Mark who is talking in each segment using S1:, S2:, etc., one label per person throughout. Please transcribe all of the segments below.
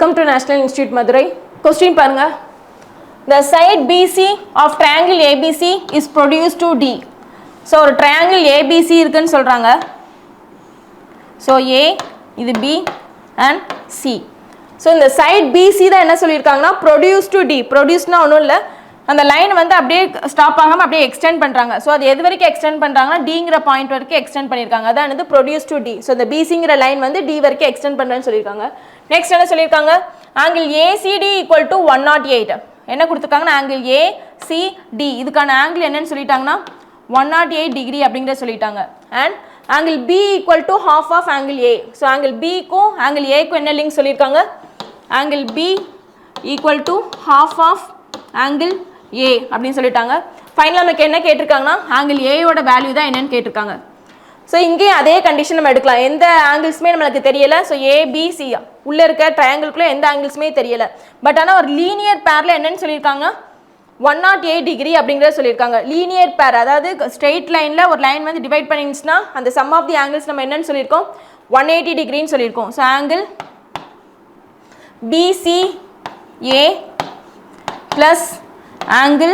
S1: Welcome to National Institute Madurai. Question parunga. The side BC of triangle ABC is produced to D. So ஒரு triangle ABC இருக்குன்னு சொல்றாங்க. So A இது B and C. So இந்த side BC தான் என்ன சொல்லிருக்காங்கன்னா produced to D. Producedனா ஒண்ணும் இல்ல. அந்த லைன் வந்து அப்படியே ஸ்டாப் ஆகாம அப்படியே எக்ஸ்டெண்ட் பண்றாங்க. சோ அது எது வரைக்கும் எக்ஸ்டெண்ட் பண்றாங்கன்னா Dங்கற பாயிண்ட் வரைக்கும் எக்ஸ்டெண்ட் பண்ணிருக்காங்க. அதான் வந்து produced to D. So the BCங்கற லைன் வந்து D வரைக்கும் எக்ஸ்டெண்ட் பண்றேன்னு சொல்லிருக்காங்க. நெக்ஸ்ட் என்ன சொல்லிருக்காங்க angle ACD = 108. என்ன கொடுத்திருக்காங்கன்னா angle ACD இதுக்கான ஆங்கிள் என்னன்னு சொல்லிட்டாங்கன்னா 108 டிகிரி அப்படிங்கற சொல்லிட்டாங்க. and angle B = half of angle A. so angle B க்கும் angle A க்கும் என்ன லிங்க் சொல்லிருக்காங்க angle B = half of angle A அப்படினு சொல்லிட்டாங்க. ஃபைனலா நமக்கு என்ன கேட்டிருக்காங்கன்னா angle A யோட வேல்யூ தான் என்னன்னு கேட்டிருக்காங்க. சோ இங்கே அதே கண்டிஷன் நம்ம எடுக்கலாம். எந்த ஆங்கிள்ஸ்மே நமக்கு தெரியல. சோ A B C உள்ள இருக்க ட்ரையாங்கிள்குள்ள எந்த ஆங்கிள்ஸ்மே தெரியல. பட் ஆனா ஒரு லீனியர் பேர்ல என்னன்னு சொல்லிருக்காங்க 108 டிகிரி அப்படிங்கறத சொல்லிருக்காங்க. லீனியர் பேர் அதாவது ஸ்ட்ரெயிட் லைன்ல ஒரு லைன் வந்து டிவைட் பண்ணிருந்துச்சுனா அந்த சம் ஆஃப் தி ஆங்கிள்ஸ் நம்ம என்னன்னு சொல்லிருக்கோம் 180 டிகிரின்னு சொல்லிருக்கோம். So angle BCA plus angle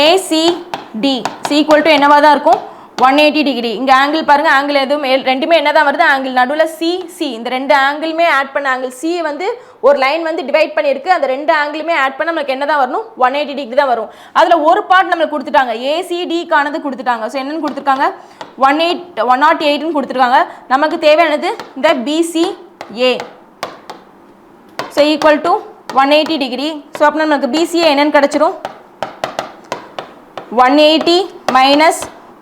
S1: ACD is equal to என்னவா தான் இருக்கும் 180 டிகிரி. இங்க ஆங்கிள் பாருங்க ஆங்கிள் எதுவும் ரெண்டுமே என்னதான் வருது ஆங்கிள் நடுவுல C இந்த ரெண்டு ஆங்கிளுமே ஆட் பண்ண ஆங்கிள் C வந்து ஒரு லைன் வந்து டிவைட் பண்ணிருக்கு. அந்த ரெண்டு ஆங்கிளுமே ஆட் பண்ணா நமக்கு என்னதான் வரணும் 180 டிகிரி தான் வரும். அதுல ஒரு பார்ட் நமக்கு கொடுத்துட்டாங்க ACD கானது கொடுத்துட்டாங்க. சோ என்னன்னு கொடுத்திருக்காங்க 108 ன்னு கொடுத்திருக்காங்க. நமக்கு தேவையானது இந்த BCA so equal to 180 degree. So அப்ப நமக்கு BCA என்னன்னு கிடைச்சிரும் 180 minus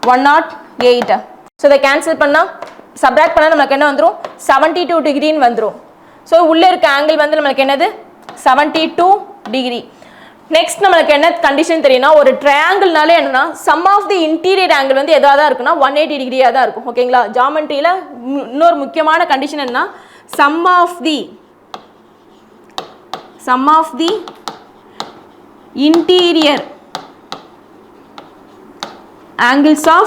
S1: 108. so இத கேன்சல் பண்ணா சப்ட்ராக்ட் பண்ணா நமக்கு என்ன வந்துரும் 72 டிகிரின்னு வந்துரும். சோ உள்ள இருக்க ஆங்கிள் வந்து நமக்கு என்னது 72 டிகிரி. நெக்ஸ்ட் நமக்கு என்ன கண்டிஷன் தெரியும்னா ஒரு ட்ரையாங்கிள்னாலே என்னன்னா sum of the interior angle வந்து எதா தான் இருக்குன்னா 180 டிகிரியா தான் இருக்கும். ஓகேங்களா ஜியோமெட்ரியில இன்னொரு முக்கியமான கண்டிஷன் என்னன்னா sum of the interior angles of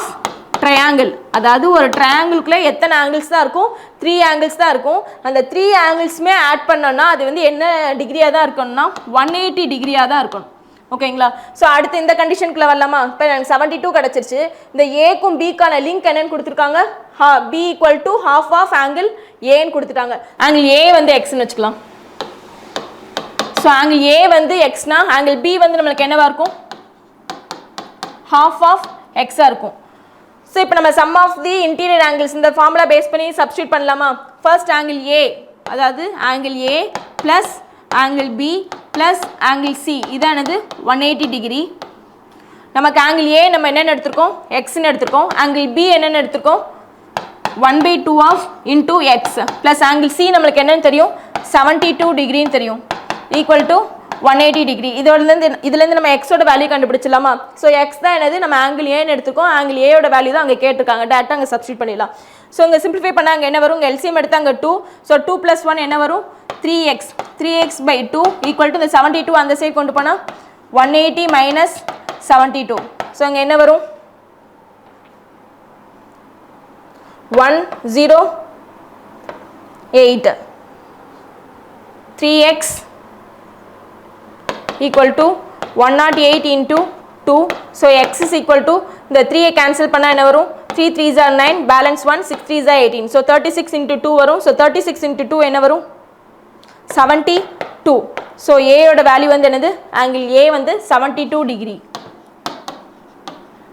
S1: triangle. அதாவது ஒரு ட்ரையாங்கிள்குள்ள எத்தனை ஆங்கிள்ஸ் தான் இருக்கும் 3 ஆங்கிள்ஸ் தான் இருக்கும். அந்த 3 ஆங்கிள்ஸ்மே ஆட் பண்ணோம்னா அது வந்து என்ன டிகிரியா தான் இருக்கணும்னா 180 டிகிரியா தான் இருக்கணும். ஓகேங்களா சோ அடுத்து இந்த கண்டிஷனுக்குள்ள வரலாமா. இப்போ எனக்கு 72 கிடைச்சிருச்சு. இந்த A க்கும் B க்கான லிங்க் என்னன்னு கொடுத்திருக்காங்க B = half of angle A ன்னு கொடுத்துட்டாங்க. angle A வந்து x ன்னு வெச்சுக்கலாம். சோ angle A வந்து x னா angle B வந்து நமக்கு என்னவா இருக்கும் half of x ஆ இருக்கும். சோ இப்போ நம்ம sum of the interior angles இந்த ஃபார்முலா பேஸ் பண்ணி சப்ஸ்டிட்யூட் பண்ணலாமா. ஃபர்ஸ்ட் angle A அதாவது angle A plus angle B plus angle C இதானது 180 degree. நமக்கு angle A நம்ம என்னன்னு எடுத்துறோம் x ன்னு எடுத்துறோம். angle B என்னன்னு எடுத்துறோம் 1/2 of into x plus angle C நமக்கு என்னன்னு தெரியும் 72 டிகிரின்னு தெரியும் equal to 180 டிகிரி. இதுல இருந்து நம்ம x ஓட வேல்யூ கண்டுபிடிச்சலாமா. சோ x தான் என்னது நம்ம angle A ன்னு எடுத்துக்கோம். angle A யோட வேல்யூ தான் அங்க கேட்டிருக்காங்க. டைரக்டா அங்க சப்ஸ்டிட்யூட் பண்ணிடலாம். சோ இங்க சிம்பிளிஃபை பண்ணா அங்க என்ன வரும் LCM எடுத்தா அங்க 2. சோ 2 + 1 என்ன வரும் 3x 3x/2 equal to the 72 அந்த சைடு கொண்டு போனா 180 minus 72. சோ அங்க என்ன வரும் 108 3x equal to 108 into 2. so x is equal to the 3 cancel பண்ணா என்ன வரும் 3 3s are 9 balance 1 6 3s are 18. so 36 into 2 வரும். so 36 into 2 என்ன வரும் 72. so A யோட வேல்யூ வந்து என்னது angle A வந்து 72 டிகிரி.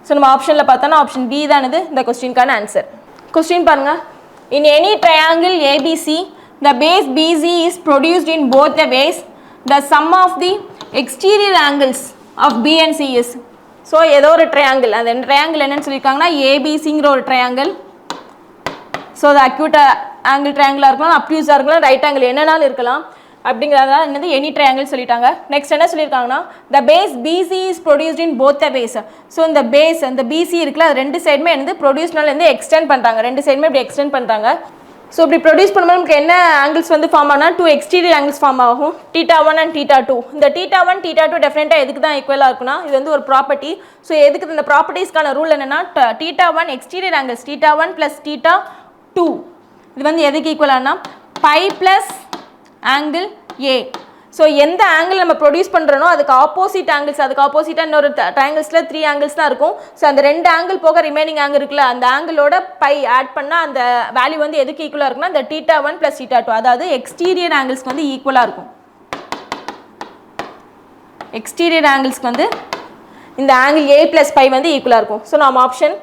S1: so நம்ம ஆப்ஷன்ல பார்த்தோம்னா ஆப்ஷன் B தானது இந்த क्वेश्चनக்கான ஆன்சர். क्वेश्चन பாருங்க in any triangle ABC the base BC is produced in both the ways. the sum of the exterior angles of B and C is. so ஏதோ ஒரு triangle அந்த triangle என்னன்னு சொல்லிருக்காங்கன்னா ABCங்கற ஒரு triangle. so the acute angle triangle இருக்கலாம் obtuse இருக்கலாம் right angle என்னனாலும் இருக்கலாம். அப்படிங்கறத என்னது எனி ட்ரையாங்கிள் சொல்லிட்டாங்க. நெக்ஸ்ட் என்ன சொல்லிருக்காங்கன்னா the base BC is produced in both the ways. so இந்த பேஸ் அந்த BC இருக்குல அது ரெண்டு சைடுமே என்னது ப்ரொடியூஸ்னால இருந்து எக்ஸ்டெண்ட் பண்றாங்க. ரெண்டு சைடுமே இப்படி எக்ஸ்டெண்ட் பண்றாங்க. So இப்படி ப்ரொடியூஸ் பண்ணும்போது நமக்கு என்ன ஆங்கிள்ஸ் வந்து ஃபார்ம் ஆகும்னா 2 எக்ஸ்டீரியர் ஆங்கிள்ஸ் ஃபார்ம் ஆகும் θ1 and θ2. இந்த θ1 θ2 டெஃபினட்டா எதுக்கு தான் ஈக்குவலா இருக்கும்னா இது வந்து ஒரு ப்ராப்பர்ட்டி. ஸோ எதுக்கு இந்த ப்ராப்பர்ட்டிஸ்க்கான ரூல் என்னன்னா θ1 எக்ஸ்டீரியர் ஆங்கிள்ஸ் θ1 + θ2 இது வந்து எதுக்கு ஈக்குவலானா π + ஆங்கிள் ஏ. ஸோ எந்த ஆங்கிள் நம்ம ப்ரொடியூஸ் பண்ணுறனோ அதுக்கு ஆப்போசிட் ஆங்கிள்ஸ், அதுக்கு ஆப்போசிட்டாக இன்னொரு ட்ரையாங்கிள்ஸில் 3 ஆங்கிள்ஸ் தான் இருக்கும். ஸோ அந்த 2 ஆங்கிள் போக ரிமைனிங் ஆங்கிள் இருக்குல்ல, அந்த ஆங்கிளோட பை ஆட் பண்ணால் அந்த வேல்யூ வந்து எதுக்கு ஈக்குவலாக இருக்குன்னா இந்த θ1 + θ2, அதாவது எக்ஸ்டீரியர் ஆங்கிள்ஸ்க்கு வந்து ஈக்குவலாக இருக்கும். எக்ஸ்டீரியர் ஆங்கிள்ஸ்க்கு வந்து இந்த ஆங்கிள் ஏ + பை வந்து ஈக்குவலாக இருக்கும். ஸோ நம்ம ஆப்ஷன்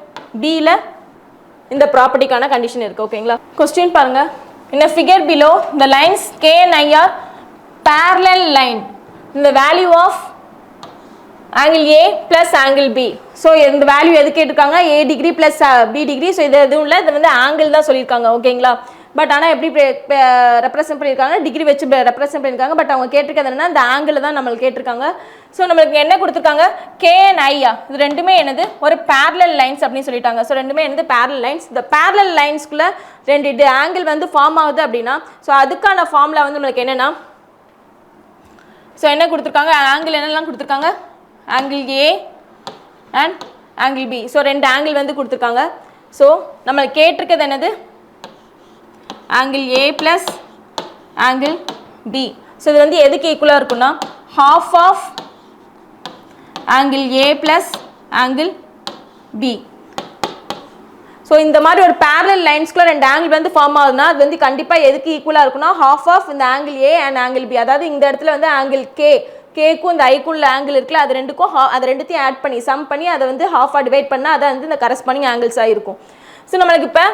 S1: பியில் இந்த ப்ராப்பர்ட்டிக்கான கண்டிஷன் இருக்குது. ஓகேங்களா? கொஸ்டின் பாருங்கள். In a figure below, the lines K and I are parallel line. The value of angle A plus angle B. So இந்த வேல்யூ எது கேட்டிருக்காங்க? A degree plus B degree. So இது எதுவும் இல்லை, இது வந்து ஆங்கிள் தான் சொல்லியிருக்காங்க. ஓகேங்களா? பட் ஆனால் எப்படி ரெப்ரசென்ட் பண்ணியிருக்காங்க? டிகிரி வச்சு ரெப்ரசென்ட் பண்ணியிருக்காங்க. பட் அவங்க கேட்டிருக்கிறது என்னன்னா இந்த ஆங்கிள் தான் நம்மளுக்கு கேட்டிருக்காங்க. ஸோ நம்மளுக்கு என்ன கொடுத்துருக்காங்க? K and I, இது ரெண்டுமே என்னது ஒரு parallel lines அப்படின்னு சொல்லிட்டாங்க. ஸோ ரெண்டுமே என்னது parallel lines. இந்த parallel linesக்குள்ள 2 ஆங்கிள் வந்து ஃபார்ம் ஆகுது அப்படின்னா ஸோ அதுக்கான ஃபார்முலா வந்து நம்மளுக்கு என்னென்னா, ஸோ என்ன கொடுத்துருக்காங்க? ஆங்கிள் என்னெல்லாம் கொடுத்துருக்காங்க? Angle A and angle B. So 2 angle வந்து கொடுத்துருக்காங்க. ஸோ நம்மளுக்கு கேட்டிருக்கிறது என்னது? Angle A plus angle B. So இது வந்து எதுக்கு ஈக்குவலாக இருக்குன்னா half of angle A plus angle B. So இந்த மாதிரி ஒரு பேரலல் லைன்ஸ்க்குள்ள 2 ஆங்கிள் வந்து ஃபார்ம் ஆகுதுன்னா அது வந்து கண்டிப்பாக எதுக்கு ஈக்குவலாக இருக்குன்னா half ஆஃப் இந்த angle A and angle B. அதாவது இந்த இடத்துல வந்து ஆங்கிள் கேக்கும் இந்த ஐக்குள்ள ஆங்கிள் இருக்குல்ல, அது ரெண்டுக்கும் அது ரெண்டுத்தையும் ஆட் பண்ணி சம் பண்ணி அதை வந்து ஹாஃபாக டிவைட் பண்ணால் அதை வந்து இந்த கரஸ்பாண்டிங் ஆங்கிள்ஸாக இருக்கும். ஸோ நம்மளுக்கு இப்போ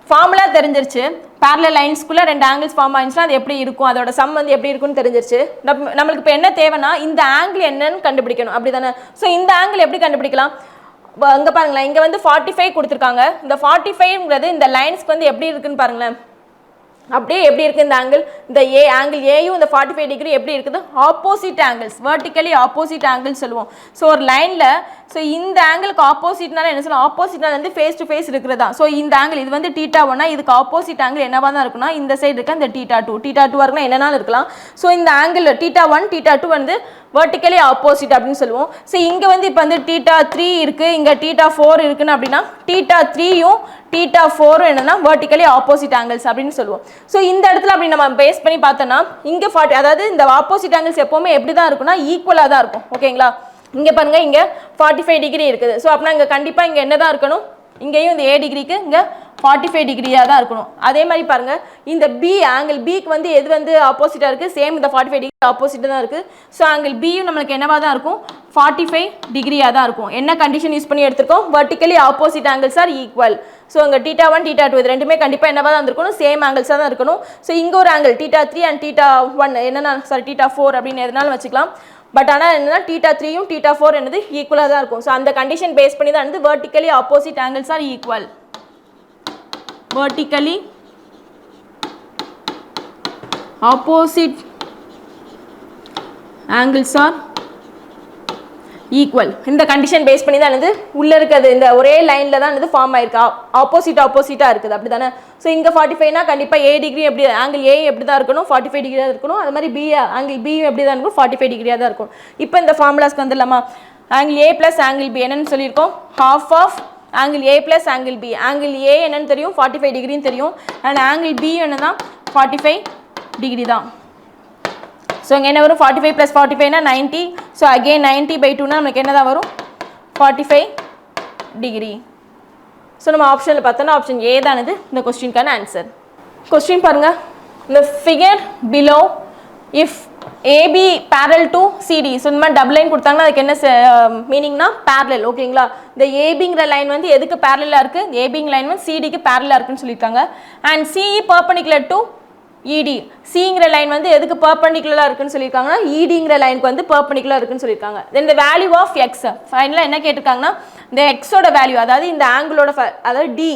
S1: ஃபார்முலா தெரிஞ்சிருச்சு. பேரலல் லைன்ஸ்க்குள்ளே 2 ஆங்கிள்ஸ் ஃபார்ம் ஆயிடுச்சுன்னா அது எப்படி இருக்கும், அதோட சம் வந்து எப்படி இருக்குன்னு தெரிஞ்சிருச்சு. நம்மளுக்கு இப்போ என்ன தேவைன்னா இந்த ஆங்கிள் என்னன்னு கண்டுபிடிக்கணும், அப்படி தானே? ஸோ இந்த ஆங்கிள் எப்படி கண்டுபிடிக்கலாம்? அங்கே பாருங்களேன், இங்கே வந்து 45 கொடுத்துருக்காங்க. இந்த 45ங்கிறது இந்த லைன்ஸ்க்கு வந்து எப்படி இருக்குன்னு பாருங்களேன். அப்படியே எப்படி இருக்குது இந்த ஆங்கிள்? இந்த ஆங்கிள் ஏயும் இந்த 45 டிகிரி எப்படி இருக்குது? Opposite angles, vertically opposite angles சொல்லுவோம். ஸோ ஒரு லைனில் ஸோ இந்த ஆங்கிளுக்கு ஆப்போசிட்னால என்ன சொல்லுவோம்? ஆப்போசிட்னால வந்து ஃபேஸ் டு ஃபேஸ் இருக்கிறதா. ஸோ இந்த ஆங்கிள் இது வந்து θ1, இதுக்கு ஆப்போசிட் ஆங்கிள் என்னவா தான் இருக்குன்னா இந்த சைடு இருக்க இந்த θ2 இருக்குன்னா என்னன்னாலும் இருக்கலாம். ஸோ இந்த ஆங்கிள் θ1 θ2 வந்து வெர்டிக்கலி ஆப்போசிட் அப்படின்னு சொல்லுவோம். ஸோ இங்கே வந்து இப்போ வந்து θ3 இருக்குது, இங்கே θ4 இருக்குன்னு அப்படின்னா θ3யும் θ4 என்னன்னா வெர்டிக்கலி ஆப்போசிட் ஆங்கிள்ஸ் அப்படின்னு சொல்லுவோம். ஸோ இந்த இடத்துல அப்படி நம்ம பேஸ் பண்ணி பார்த்தோன்னா இங்கே 40, அதாவது இந்த ஆப்போசிட் ஆங்கிள்ஸ் எப்போவுமே எப்படி தான் இருக்குன்னா ஈக்குவலாக தான் இருக்கும். ஓகேங்களா? இங்கே பாருங்கள், இங்கே 45 டிகிரி இருக்குது. ஸோ அப்படின்னா இங்கே கண்டிப்பாக இங்கே என்ன தான் இருக்கணும்? இங்கேயும் இந்த ஏ டிகிரிக்கு இங்கே 45 டிகிரியாக தான் இருக்கணும். அதே மாதிரி பாருங்கள், இந்த பி ஆங்கிள் பிக்கு வந்து எது வந்து ஆப்போசிட்டாக இருக்குது? சேம் இந்த 45 டிகிரி ஆப்போசிட்டாக தான் இருக்குது. ஸோ ஆங்கிள் பியும் நம்மளுக்கு என்னவாக தான் இருக்கும்? 45 டிகிரியாக தான் இருக்கும். என்ன கண்டிஷன் யூஸ் பண்ணி எடுத்துருக்கோம்? Vertically opposite angles R equal. So இங்கே θ1 θ2 இது ரெண்டுமே கண்டிப்பாக என்னவாக தான் இருக்கணும்? சேம் ஆங்கிள்ஸாக தான் இருக்கணும். ஸோ இங்கே ஒரு ஆங்கிள் θ3 அண்ட் θ1 என்னென்னா θ4 அப்படின்னு எதுனாலும் வச்சுக்கலாம். பட் ஆனால் என்னன்னா θ3யும் θ4 என்னது ஈக்குவலாக தான் இருக்கும். ஸோ அந்த கண்டிஷன் பேஸ் பண்ணி தான் வந்து vertically opposite angles R equal. vertically opposite angles are equal. இந்த கண்டிஷன் பேஸ் பண்ணி தான் வந்து உள்ள இருக்கிறது இந்த ஒரே லைன்ல தான் வந்து ஃபார்ம் ஆயிருக்கு. ஆப்போசிட்டா இருக்குது, அப்படி தானே? ஸோ இங்கே 45னா கண்டிப்பாக ஏ டிகிரி எப்படி ஆங்கிள் ஏ எப்படி தான் இருக்கணும்? 45 டிகிரியாக இருக்கணும். அது மாதிரி பி ஆங்கிள் பி எப்படி தான் இருக்கும்? 45 டிகிரியாக தான் இருக்கும். இப்போ இந்த ஃபார்முலாஸ்க்கு வந்துடலாமா? Angle A plus angle B என்னன்னு சொல்லியிருக்கோம்? half of angle A plus angle B. Angle A என்னன்னு தெரியும்? 45 டிகிரின்னு தெரியும். அண்ட் ஆங்கிள் பி என்னன்னா 45 டிகிரி தான். ஸோ இங்கே என்ன வரும்? 45 + 45னா 90. ஸோ அகெயின் 90/2னா நமக்கு என்ன தான் வரும்? 45 டிகிரி. ஸோ நம்ம ஆப்ஷனில் பார்த்தோன்னா ஆப்ஷன் ஏ தான் இது இந்த கொஸ்டினுக்கான ஆன்சர். கொஸ்டின் பாருங்கள். இந்த figure below if AB parallel to CD. So இந்த மாதிரி டபுள் லைன் கொடுத்தாங்கன்னா அதுக்கு என்ன மீனிங்னா பேரலல். ஓகேங்களா? இந்த ஏபிங்கிற லைன் வந்து எதுக்கு பேரலாக இருக்குது? ஏபிங்கிற லைன் வந்து சிடிக்கு பேரலாக இருக்குன்னு சொல்லியிருக்காங்க. அண்ட் சிஇ பர்பெண்டிகுலர் டு இடி. சிங்கிற லைன் வந்து எதுக்கு பர்பெண்டிகுலராக இருக்குன்னு சொல்லியிருக்காங்கன்னா இடிங்கிற லைனுக்கு வந்து பர்பெண்டிகுலர் இருக்குன்னு சொல்லியிருக்காங்க. தென் இந்த வேல்யூ ஆஃப் எக்ஸ் ஃபைனலாக என்ன கேட்டிருக்காங்கன்னா இந்த எக்ஸோட வேல்யூ, அதாவது இந்த ஆங்கிளோட அதாவது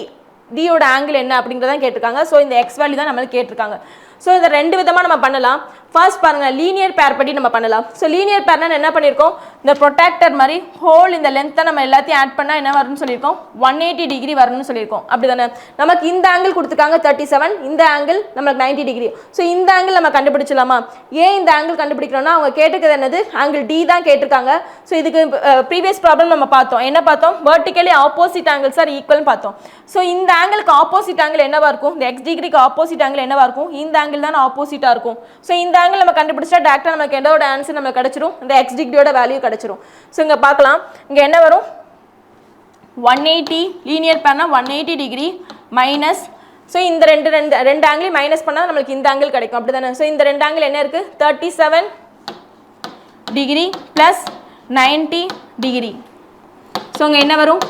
S1: டியோட ஆங்கிள் என்ன அப்படிங்கிறதான் கேட்டிருக்காங்க. ஸோ இந்த எக்ஸ் வேல்யூ தான் நம்மளுக்கு கேட்டிருக்காங்க. ஸோ இதை 2 விதமாக நம்ம பண்ணலாம். ஃபர்ஸ்ட் பாருங்க லீனியர் பேர் படி நம்ம பண்ணலாம். ஸோ லீனியர் பேர்னா என்ன பண்ணியிருக்கோம், இந்த ப்ரொடெக்டர் மாதிரி ஹோல் இந்த லென்த்தை நம்ம எல்லாத்தையும் ஆட் பண்ணால் என்ன வரும்னு சொல்லியிருக்கோம், 180 டிகிரி வரணும்னு சொல்லியிருக்கோம். அப்படி தானே, நமக்கு இந்த ஆங்கிள் கொடுத்துருக்காங்க 37, இந்த ஆங்கிள் நமக்கு 90 டிகிரி. ஸோ இந்த ஆங்கிள் நம்ம கண்டுபிடிச்சலாமா? ஏன் இந்த ஆங்கிள் கண்டுபிடிக்கிறோம்னா அவங்க கேட்டுக்கிறது என்னது, ஆங்கிள் டி தான் கேட்டிருக்காங்க. ஸோ இதுக்கு ப்ரீவியஸ் ப்ராப்ளம் நம்ம பார்த்தோம், என்ன பார்த்தோம், வெர்டிகலி ஆப்போசிட் ஆங்கிள்ஸ் ஆர் ஈக்குவல்னு பார்த்தோம். ஸோ இந்த ஆங்கிளுக்கு ஆப்போசிட் ஆங்கிள் என்னவா இருக்கும், இந்த எக்ஸ் டிகிரிக்கு ஆப்போசிட் ஆங்கிள் என்னவா இருக்கும், இந்த ஆங்கிள் தான் ஆப்போசிட்டாக இருக்கும். ஸோ இந்த ஆங்கிள் நம்ம கண்டுபிடிச்சா டேரக்டாக நமக்கு எதோட ஆன்சர் நமக்கு கிடைச்சிரும், இந்த எக்ஸ் டிகிரியோட வேல்யூ கிடைச்சிரும். ஸோ இங்கே பார்க்கலாம், இங்கே என்ன வரும், 180 லீனியர் பேர்னா 180 டிகிரி மைனஸ், ஸோ இந்த ரெண்டு ஆங்கிள் மைனஸ் பண்ணால் நம்மளுக்கு இந்த ஆங்கிள் கிடைக்கும், அப்படி தானே. ஸோ இந்த ரெண்டு ஆங்கிள் என்ன இருக்குது, 37 டிகிரி ப்ளஸ் 90 டிகிரி. ஸோ இங்கே என்ன வரும்,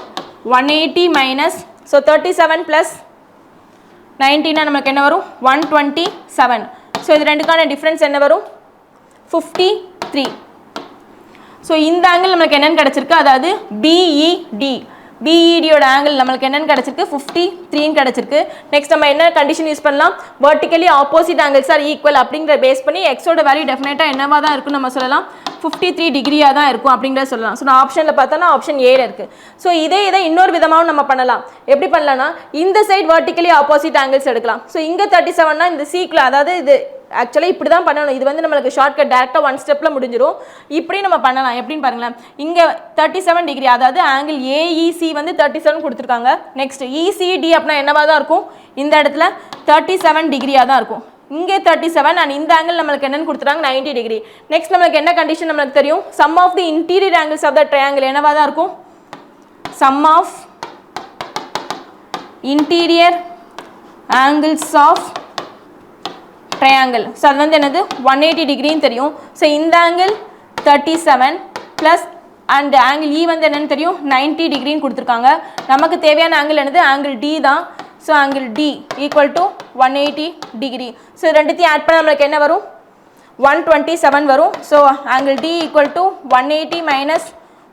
S1: 180 மைனஸ், ஸோ 37 ப்ளஸ் 90னா நமக்கு என்ன வரும், 127. ஸோ இது ரெண்டுக்கான டிஃப்ரென்ஸ் என்ன வரும், 53. ஸோ இந்த ஆங்கிள் நம்மளுக்கு என்னென்னு கிடச்சிருக்கு, அதாவது பிஇடி, பிஇடியோட ஆங்கிள் நம்மளுக்கு என்னென்னு கிடச்சிருக்கு, 53ன்னு கிடச்சிருக்கு. நெக்ஸ்ட் நம்ம என்ன கண்டிஷன் யூஸ் பண்ணலாம், vertically opposite angles R equal அப்படிங்கிற பேஸ் பண்ணி எக்ஸோட வேல்யூ டெஃபினட்டாக என்னவா தான் இருக்குன்னு நம்ம சொல்லலாம், 53 டிகிரியாக தான் இருக்கும் அப்படிங்கிறத சொல்லலாம். ஸோ நான் ஆப்ஷனில் பார்த்தோன்னா ஆப்ஷன் ஏல இருக்குது. ஸோ இதை இன்னொரு விதமாகவும் நம்ம பண்ணலாம். எப்படி பண்ணலாம்னா, இந்த சைட் வெர்டிகலி ஆப்போசிட் ஆங்கிள்ஸ் எடுக்கலாம். ஸோ இங்கே 37னா இந்த சீக்கில், அதாவது இது ஆக்சுவலி இப்படி தான் பண்ணணும், இது வந்து நம்மளுக்கு ஷார்ட்கட் டேரெக்டாக ஒன் ஸ்டெப்பில் முடிஞ்சிடும். இப்படி நம்ம பண்ணலாம், எப்படின்னு பாருங்களேன், இங்கே 37 டிகிரி, அதாவது ஆங்கிள் ஏஇசி வந்து 37 கொடுத்துருக்காங்க. நெக்ஸ்ட் இசிடி அப்படின்னா என்னவா தான் இருக்கும், இந்த இடத்துல 37 டிகிரியாக தான் இருக்கும். இங்கே 37 அண்ட் இந்த ஆங்கிள் நம்மளுக்கு என்னன்னு கொடுத்துருக்காங்க, 90 டிகிரி. நெக்ஸ்ட் நம்மளுக்கு என்ன கண்டிஷன் நம்மளுக்கு தெரியும், sum of the interior angles of the triangle என்னவா தான் இருக்கும், sum of interior angles of triangle. So அது வந்து என்னது, 180 டிகிரின்னு தெரியும். ஸோ இந்த angle 37 plus and angle E வந்து என்னென்னு தெரியும், 90 டிகிரின்னு கொடுத்துருக்காங்க. நமக்கு தேவையான ஆங்கிள் என்னது, ஆங்கிள் டி தான். So angle D equal to 180 degree. So ரெண்டுத்தையும் ஆட் பண்ண நம்மளுக்கு என்ன வரும், 127 வரும். So angle D equal to 180 minus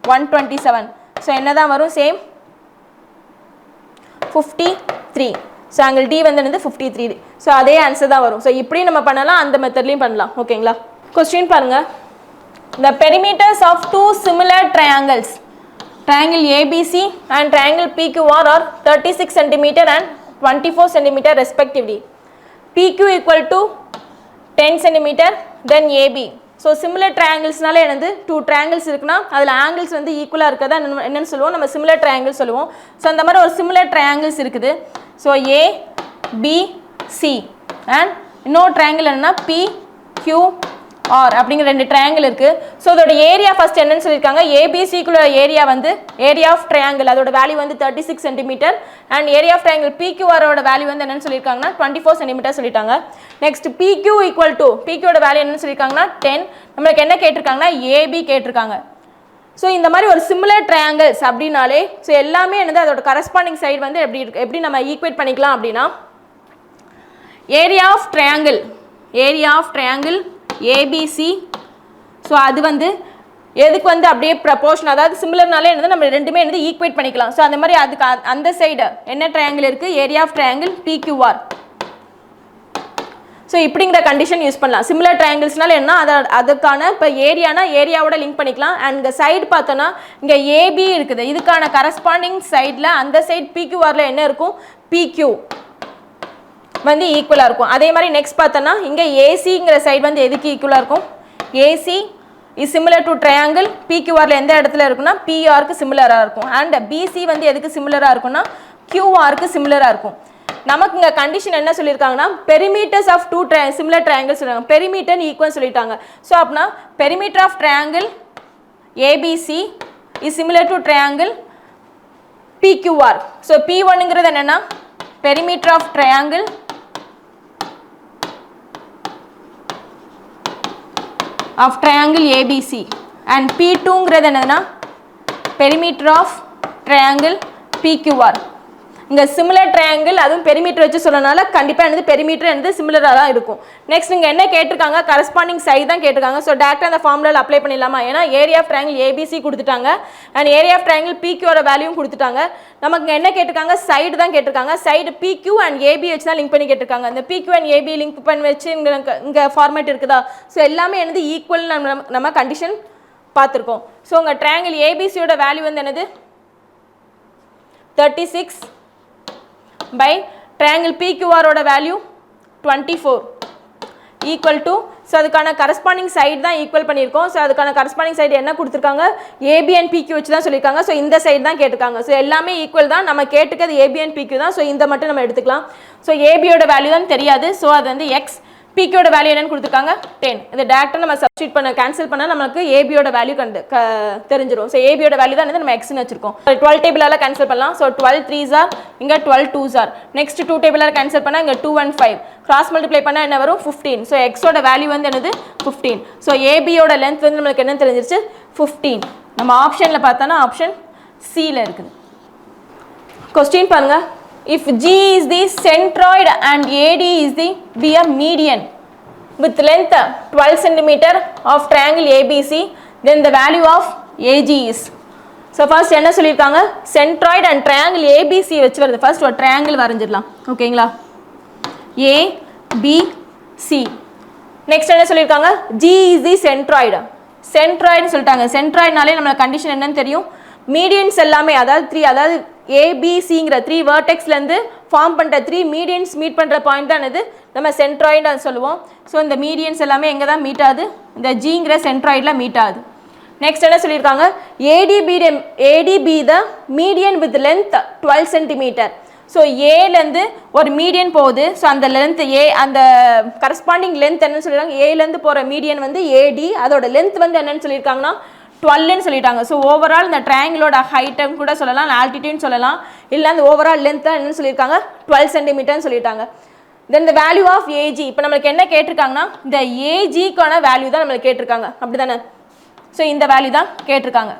S1: 127. So என்ன தான் வரும், சேம் 53. ஸோ ஆங்கிள் டி வந்து என்னது 53. ஸோ அதே ஆன்சர் தான் வரும். ஸோ இப்படி நம்ம பண்ணலாம், அந்த மெத்தட்லையும் பண்ணலாம். ஓகேங்களா, கொஸ்டின் பாருங்கள், the perimeters of two similar triangles, triangle ABC and triangle PQR are 36 cm and 24 cm respectively. PQ equal to 10 cm, then AB. So similar ட்ரையாங்கிள்ஸ்னால என்னது, 2 ட்ரையாங்கிள்ஸ் இருக்குன்னா அதில் ஆங்கிள்ஸ் வந்து ஈக்குவலாக இருக்கதா என்னென்னு சொல்லுவோம், நம்ம சிமிலர் ட்ரையாங்கிள் சொல்லுவோம். ஸோ அந்த மாதிரி ஒரு சிமிலர் ட்ரையாங்கிள்ஸ் இருக்குது. ஸோ ABC அண்ட் இன்னொரு ட்ரையாங்கிள் என்னென்னா PQR அப்படிங்கிற 2 ட்ரையாங்கிள் இருக்குது. ஸோ அதோட ஏரியா ஃபஸ்ட் என்னன்னு சொல்லியிருக்காங்க, ஏபிசிக்குள்ள ஏரியா வந்து ஏரியா ஆஃப் ட்ரையாங்கிள், அதோட வேல்யூ வந்து 36 centimetre. And area of triangle PQRோட வேல்யூ வந்து என்னன்னு சொல்லியிருக்காங்கன்னா 24 சென்டிமீட்டர் சொல்லிட்டாங்க. நெக்ஸ்ட் PQ ஈக்குவல் டு, PQவோட வேல்யூ என்னன்னு சொல்லியிருக்காங்கன்னா 10. நம்மளுக்கு என்ன கேட்டிருக்காங்கன்னா AB கேட்டிருக்காங்க. ஸோ இந்த மாதிரி ஒரு சிமிலர் ட்ரையாங்கிள்ஸ் அப்படின்னாலே ஸோ எல்லாமே என்னது, அதோட கரஸ்பாண்டிங் சைடு வந்து எப்படி நம்ம ஈக்குவேட் பண்ணிக்கலாம் அப்படின்னா, area of triangle ABC. So அது வந்து எதுக்கு வந்து அப்படியே ப்ரப்போர்ஷன், அதாவது சிமிலர்னாலே என்னது நம்ம ரெண்டுமே என்னது ஈக்குவேட் பண்ணிக்கலாம். ஸோ அந்த மாதிரி அதுக்கு அந்த சைடு என்ன ட்ரையாங்கிள் இருக்குது, area of triangle PQR. So இப்படிங்கிற கண்டிஷன் யூஸ் பண்ணலாம். சிமிலர் ட்ரையாங்கிள்ஸ்னால என்ன, அதுக்கான இப்போ ஏரியானா ஏரியாவோட லிங்க் பண்ணிக்கலாம். அண்ட் இங்கே சைடு பார்த்தோன்னா இங்கே ஏபி இருக்குது, இதுக்கான கரஸ்பாண்டிங் சைடில் அந்த சைடு PQRல என்ன இருக்கும், PQ வந்து ஈக்குவலாக இருக்கும். அதே மாதிரி நெக்ஸ்ட் பார்த்தோன்னா இங்கே ஏசிங்கிற சைடு வந்து எதுக்கு ஈக்குவலாக இருக்கும், AC is similar to triangle PQRல எந்த இடத்துல இருக்குன்னா PRக்கு சிமிலராக இருக்கும். அண்ட் பிசி வந்து எதுக்கு சிமிலராக இருக்குன்னா QRக்கு சிமிலராக இருக்கும். நமக்கு இங்கே கண்டிஷன் என்ன சொல்லியிருக்காங்கன்னா, பெரிமீட்டர்ஸ் ஆஃப் 2 சிமிலர் ட்ரையாங்கிள்ஸ் சொல்லுவாங்க, பெரிமீட்டர் ஈக்குவல் சொல்லிட்டாங்க. ஸோ அப்படின்னா perimeter of triangle ABC is similar to triangle PQR. So P1ங்கிறது என்னென்னா perimeter of triangle ABC and P2ங்கிறது என்னதுன்னா பெரிமீட்டர் ஆஃப் ட்ரையாங்கிள் PQR. இங்கே சிமிலர் ட்ரையாங்கிள் அதுவும் பெரிமீட்டர் வச்சு சொல்லனால கண்டிப்பாக என்னது பெரிமீட்டர் என்னது சிமிலராக தான் இருக்கும். நெக்ஸ்ட் இங்கே என்ன கேட்டிருக்காங்க, கரஸ்பாண்டிங் சைடு தான் கேட்டிருக்காங்க. ஸோ டேரக்டாக அந்த ஃபார்முலாவில் அப்ளை பண்ணிடலாமா, ஏன்னா ஏரியா ஆஃப் ட்ரையாங்கிள் ஏபிசி கொடுத்துட்டாங்க அண்ட் ஏரியா ஆஃப் ட்ரையாங்கிள் பிக்யூட வேல்யூவும் கொடுத்துட்டாங்க. நமக்கு இங்கே என்ன கேட்டிருக்காங்க, சைடு தான் கேட்டிருக்காங்க. சைடு பிக்யூ அண்ட் ஏபி வச்சு தான் லிங்க் பண்ணி கேட்டிருக்காங்க. இந்த பிக்யூ அண்ட் ஏபி லிங்க் பண்ணி வச்சு இங்கே ஃபார்மேட் இருக்குதா, ஸோ எல்லாமே என்னது ஈக்குவல் நம்ம கண்டிஷன் பார்த்துருக்கோம். ஸோ உங்கள் ட்ரையாங்கிள் ஏபிசியோட வேல்யூ வந்து என்னது 36 by triangle PQR ஓட வேல்யூ 24 equal to, ஸோ அதுக்கான கரஸ்பாண்டிங் சைடு தான் ஈக்குவல் பண்ணியிருக்கோம். ஸோ அதுக்கான கரஸ்பாண்டிங் சைடு என்ன கொடுத்துருக்காங்க, ஏபி அண்ட் பிக்யூ வச்சு தான் சொல்லியிருக்காங்க. ஸோ இந்த சைடு தான் கேட்டிருக்காங்க. ஸோ எல்லாமே ஈக்குவல் தான், நம்ம கேட்டுக்கிறது ஏபி அண்ட் பிக்யூ தான். ஸோ இந்த மட்டும் நம்ம எடுத்துக்கலாம். ஸோ ஏபியோட வேல்யூ தான் தெரியாது. ஸோ அது வந்து எக்ஸ், பிக்யூட வேல்யூ என்னன்னு கொடுத்துருக்காங்க 10. இது டேரக்டாக நம்ம சப்ஸ்டியூட் பண்ண கேன்சல் பண்ணால் நமக்கு ஏபியோட வேல்யூ தெரிஞ்சிடும். ஸோ ஏபியோட வேல்யூ தான் நம்ம எக்ஸ்னு வச்சிருக்கோம். 12 டேபிளால் கேன்சல் பண்ணலாம். ஸோ 12 3s ஆர், இங்கே 12 2s ஆர். நெக்ஸ்ட் 2 டேபிளால் கேன்சல் பண்ணால் இங்கே 2 and 5 கிராஸ் மல்டிப்ளை பண்ணால் என்ன வரும் 15. ஸோ எக்ஸோட வேல்யூ வந்து என்னது 15. ஸோ ஏபியோட லென்த் வந்து நம்மளுக்கு என்ன தெரிஞ்சிருச்சு 15. நம்ம ஆப்ஷனில் பார்த்தோன்னா ஆப்ஷன் சியில் இருக்குது. கொஸ்டின் பாருங்க, if G is the centroid and AD is the be a median with length 12 cm of triangle ABC, then the value of AG is. So first என்ன சொல்லியிருக்காங்க, centroid and triangle ABC வச்சு வருது. first ஒரு triangle வரைஞ்சிடலாம். ஓகேங்களா, ABC. next என்ன சொல்லியிருக்காங்க, G is the centroid. centroid சொல்லிட்டாங்க. centroidனாலே நம்மளுக்கு கண்டிஷன் என்னன்னு தெரியும், மீடியன்ஸ் எல்லாமே அதாவது 3, அதாவது ஏபிசிங்கிற 3 வேர்டெக்ஸ்லேருந்து ஃபார்ம் பண்ணுற 3 மீடியன்ஸ் மீட் பண்ணுற பாயிண்ட் தான் இது நம்ம சென்ட்ராய்டு சொல்லுவோம். ஸோ இந்த மீடியன்ஸ் எல்லாமே எங்கே தான் மீட் ஆகுது, இந்த ஜிங்கிற சென்ட்ராய்டில் மீட் ஆகுது. நெக்ஸ்ட் என்ன சொல்லியிருக்காங்க, AD be the median with length 12 centimetre. So ஏலேருந்து ஒரு மீடியன் போகுது. ஸோ அந்த லென்த் அந்த கரஸ்பாண்டிங் லென்த் என்னன்னு சொல்லியிருக்காங்க, ஏலேருந்து போகிற மீடியன் வந்து ஏடி, அதோட லென்த் வந்து என்னன்னு சொல்லியிருக்காங்கன்னா 12ன்னு சொல்லிட்டாங்க. ஸோ ஓவரால் இந்த ட்ரையாங்கிளோட ஹைட்டும் கூட சொல்லலாம், ஆல்டிடியூட்னு சொல்லலாம், இல்லை அந்த ஓவரால் லென்த் தான் என்னன்னு சொல்லியிருக்காங்க 12 சென்டிமீட்டர்னு சொல்லிட்டாங்க. தென் இந்த வேல்யூ ஆஃப் ஏஜி, இப்போ நம்மளுக்கு என்ன கேட்டிருக்காங்கன்னா இந்த ஏஜிக்கான வேல்யூ தான் நம்மளுக்கு கேட்டிருக்காங்க, அப்படி தானே. ஸோ இந்த வேல்யூ தான் கேட்டிருக்காங்க.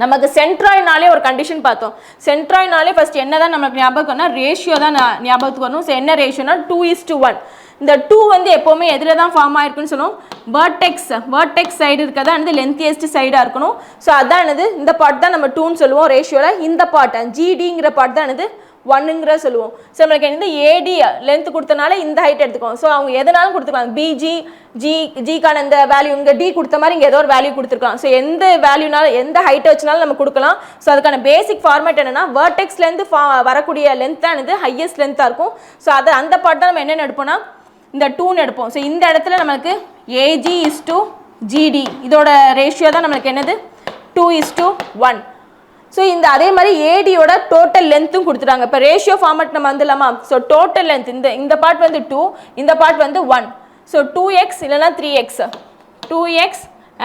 S1: நமக்கு சென்ட்ராய்னாலே ஒரு கண்டிஷன் பார்த்தோம். சென்ட்ராய்னாலே ஃபர்ஸ்ட் என்ன தான் நமக்கு ஞாபகம்னா ரேஷியோ தான் ஞாபகத்துக்கு வரணும். ஸோ என்ன ரேஷியோனா 2:1. இந்த 2 வந்து எப்போவுமே எதில் தான் ஃபார்ம் ஆயிருக்குன்னு சொல்லுவோம், வேர்டெக்ஸ் சைடு இருக்கதா வந்து லென்த்தியஸ்ட் சைடாக இருக்கணும். ஸோ அதான் என்னது இந்த பார்ட் தான் நம்ம 2ன்னு சொல்லுவோம் ரேஷியோவில். இந்த பார்ட் ஜிடிங்கிற பார்ட் தான் என்னது 1ங்கிற சொல்லுவோம். ஸோ நம்மளுக்கு வந்து ஏடி லென்த் கொடுத்தனால இந்த ஹைட் எடுத்துக்கோம். ஸோ அவங்க எதனாலும் கொடுத்துருக்காங்க, பிஜி ஜிக்கான இந்த வேல்யூ இங்கே டி கொடுத்த மாதிரி இங்கே ஏதோ ஒரு வேல்யூ கொடுத்துருக்கலாம். ஸோ எந்த வேல்யூனாலும் எந்த ஹைட்டை வச்சுனாலும் நம்ம கொடுக்கலாம். ஸோ அதுக்கான பேசிக் ஃபார்மேட் என்னன்னா வேர்டெக்ஸ்லேருந்து வரக்கூடிய லென்த் தான் இது ஹையஸ்ட் லென்த்தாக இருக்கும். ஸோ அது அந்த பார்ட் தான் நம்ம என்னென்ன எடுப்போம்னா இந்த 2ன்னு எடுப்போம். ஸோ இந்த இடத்துல நம்மளுக்கு ஏஜி இஸ் டு ஜிடி, இதோட ரேஷியோ தான் நம்மளுக்கு என்னது 2:1. ஸோ இந்த அதே மாதிரி ஏடியோட டோட்டல் லென்த்தும் கொடுத்துட்டாங்க. இப்போ ரேஷியோ ஃபார்மேட் நம்ம வந்துடலாமா. ஸோ டோட்டல் லென்த் இந்த பார்ட் வந்து 2, இந்த பார்ட் வந்து 1. ஸோ 2x இல்லைனா 3x, 2x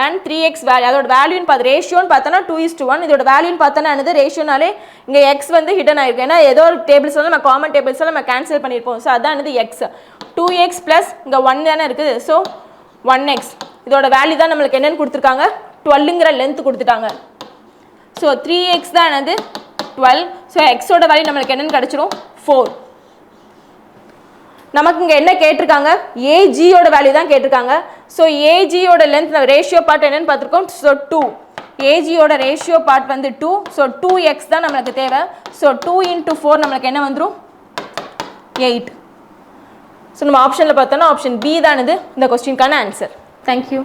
S1: and 3x value, அதோட வேல்யூன்னு பார்த்து ரேஷியோன்னு பார்த்தோன்னா 2:1. இதோட வேல்யூன்னு பார்த்தோன்னா என்னது ரேஷியோனாலே இங்கே எக்ஸ் வந்து ஹிடன் ஆயிருக்கு. ஏன்னா ஏதோ ஒரு டேபிள்ஸ் வந்து நம்ம காமன் டேபிள்ஸில் நம்ம கேன்சல் பண்ணியிருப்போம். ஸோ அதான் என்னது எக்ஸ், 2x ப்ளஸ் இங்கே 1 தானே இருக்குது. ஸோ 1x, இதோட வேல்யூ தான் நம்மளுக்கு என்னென்னு கொடுத்துருக்காங்க 12ங்கிற லென்த் கொடுத்துட்டாங்க. ஸோ 3x தான் என்னது 12. ஸோ எக்ஸோட வேல்யூ நம்மளுக்கு என்னென்னு கிடச்சிரும் 4. நமக்கு இங்கே என்ன கேட்டிருக்காங்க, ஏஜியோட வேல்யூ தான் கேட்டிருக்காங்க. ஸோ ஏஜியோட லென்த் ரேஷியோ பார்ட் என்னென்னு பார்த்துருக்கோம். ஸோ 2, ஏஜியோட ரேஷியோ பார்ட் வந்து 2. ஸோ 2x தான் நம்மளுக்கு தேவை. ஸோ 2 × 4 நம்மளுக்கு என்ன வந்துடும் 8. ஸோ நம்ம ஆப்ஷனில் பார்த்தோன்னா ஆப்ஷன் பி தான் இது இந்த கொஸ்டினுக்கான ஆன்சர். தேங்க்யூ.